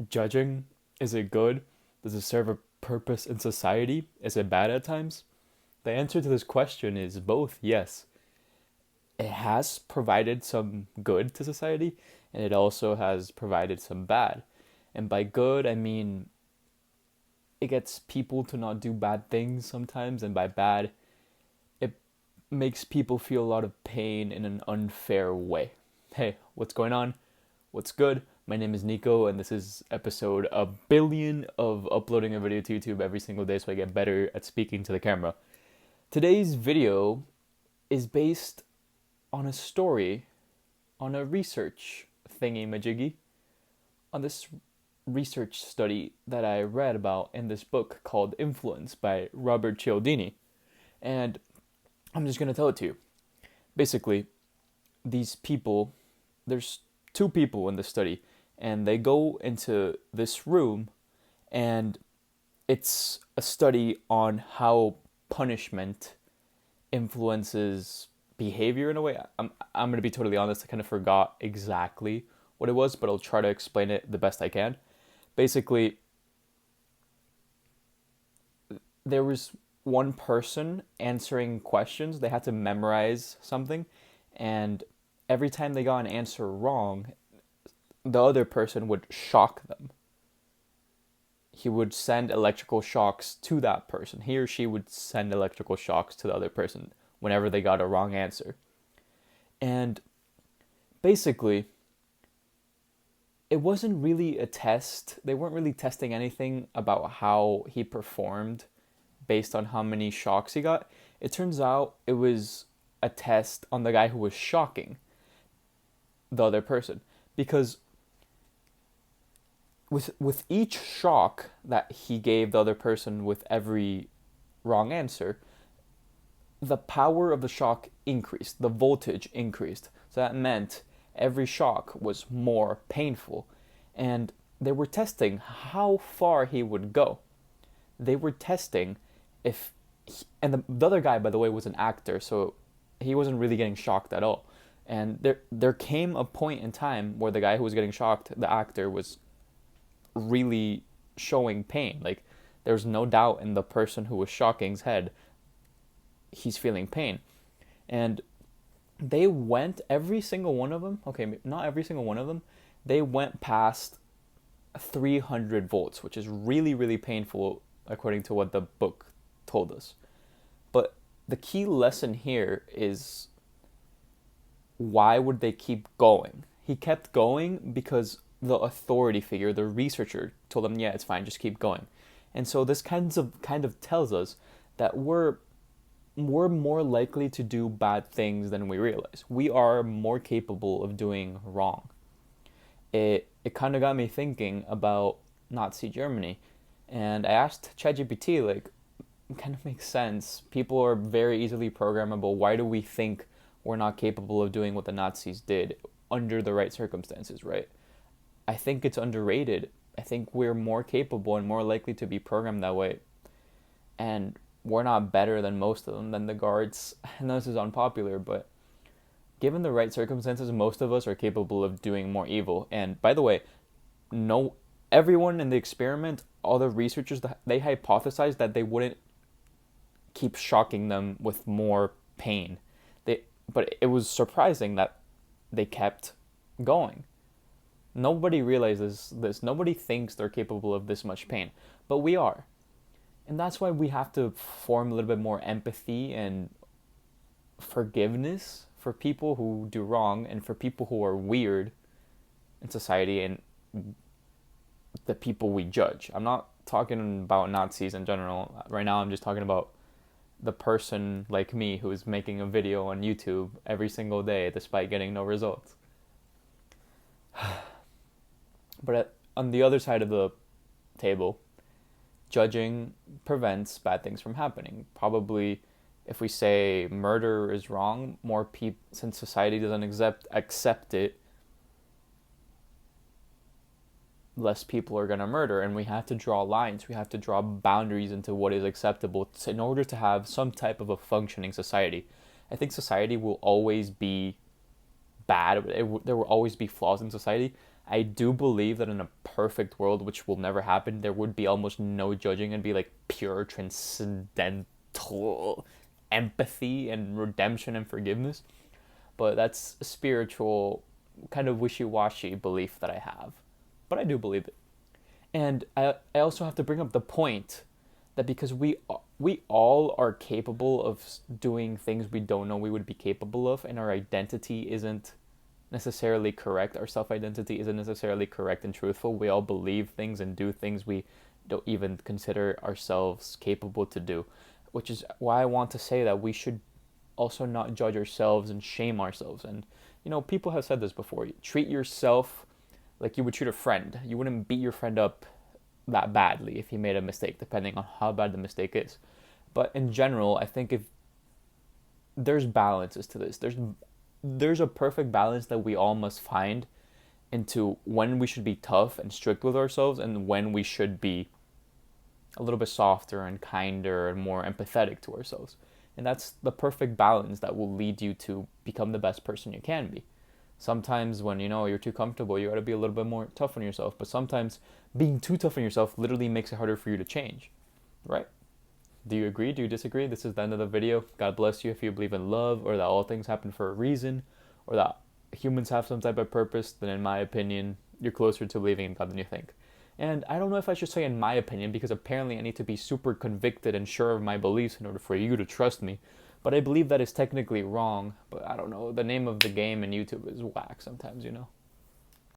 Judging, is it good? Does it serve a purpose in society? Is it bad at times? The answer to this question is both yes. It has provided some good to society, and it also has provided some bad. And by good, I mean it gets people to not do bad things sometimes, and by bad, it makes people feel a lot of pain in an unfair way. Hey, what's going on? What's good? My name is Nico, and this is episode a billion of uploading a video to YouTube every single day so I get better at speaking to the camera. Today's video is based on a story, on a research thingy majiggy, on this research study that I read about in this book called Influence by Robert Cialdini. And I'm just going to tell it to you. Basically, these people, there's two people in the study, and they go into this room, and it's a study on how punishment influences behavior in a way. I'm going to be totally honest, I kind of forgot exactly what it was, but I'll try to explain it the best I can. Basically, there was one person answering questions. They had to memorize something, and every time they got an answer wrong, the other person would shock them. He would send electrical shocks to that person. He or she would send electrical shocks to the other person whenever they got a wrong answer. And basically, it wasn't really a test. They weren't really testing anything about how he performed based on how many shocks he got. It turns out it was a test on the guy who was shocking the other person. Because with each shock that he gave the other person with every wrong answer, the power of the shock increased, the voltage increased. So that meant every shock was more painful. And they were testing how far he would go. They were testing if and the other guy, by the way, was an actor, so he wasn't really getting shocked at all. And there came a point in time where the guy who was getting shocked, the actor, was really showing pain. Like, there's no doubt in the person who was shocking's head, he's feeling pain. And they went, every single one of them, okay, not every single one of them, they went past 300 volts, which is really, really painful according to what the book told us. But the key lesson here is, why would they keep going? He kept going because the authority figure, the researcher, told him, yeah, it's fine, just keep going. And so this kind of tells us that we're more likely to do bad things than we realize. We are more capable of doing wrong. It kind of got me thinking about Nazi Germany, and I asked ChatGPT, like, it kind of makes sense. People are very easily programmable. Why do we think we're not capable of doing what the Nazis did under the right circumstances, right? I think it's underrated. I think we're more capable and more likely to be programmed that way. And we're not better than most of them, than the guards. I know this is unpopular, but given the right circumstances, most of us are capable of doing more evil. And by the way, no, everyone in the experiment, all the researchers, they hypothesized that they wouldn't keep shocking them with more pain. But it was surprising that they kept going. Nobody realizes this. Nobody thinks they're capable of this much pain, but we are. And that's why we have to form a little bit more empathy and forgiveness for people who do wrong and for people who are weird in society and the people we judge. I'm not talking about Nazis in general. Right now, I'm just talking about the person like me who is making a video on YouTube every single day despite getting no results. But on the other side of the table, judging prevents bad things from happening. Probably, if we say murder is wrong, more people, since society doesn't accept it, less people are going to murder, and we have to draw lines. We have to draw boundaries into what is acceptable in order to have some type of a functioning society. I think society will always be bad. There will always be flaws in society. I do believe that in a perfect world, which will never happen, there would be almost no judging and be like pure transcendental empathy and redemption and forgiveness. But that's a spiritual, kind of wishy washy belief that I have. But I do believe it. And I also have to bring up the point that because we all are capable of doing things we don't know we would be capable of, and our identity isn't necessarily correct. Our self identity isn't necessarily correct and truthful. We all believe things and do things we don't even consider ourselves capable to do, which is why I want to say that we should also not judge ourselves and shame ourselves. And people have said this before. You treat yourself like you would treat a friend. You wouldn't beat your friend up that badly if he made a mistake, depending on how bad the mistake is. But in general, I think if there's balances to this, there's a perfect balance that we all must find into when we should be tough and strict with ourselves and when we should be a little bit softer and kinder and more empathetic to ourselves. And that's the perfect balance that will lead you to become the best person you can be. Sometimes when you're too comfortable, you got to be a little bit more tough on yourself. But sometimes being too tough on yourself literally makes it harder for you to change, right? Do you agree? Do you disagree? This is the end of the video. God bless you if you believe in love, or that all things happen for a reason, or that humans have some type of purpose. Then in my opinion, you're closer to believing in God than you think. And I don't know if I should say in my opinion, because apparently I need to be super convicted and sure of my beliefs in order for you to trust me. But I believe that is technically wrong. But I don't know. The name of the game in YouTube is whack sometimes,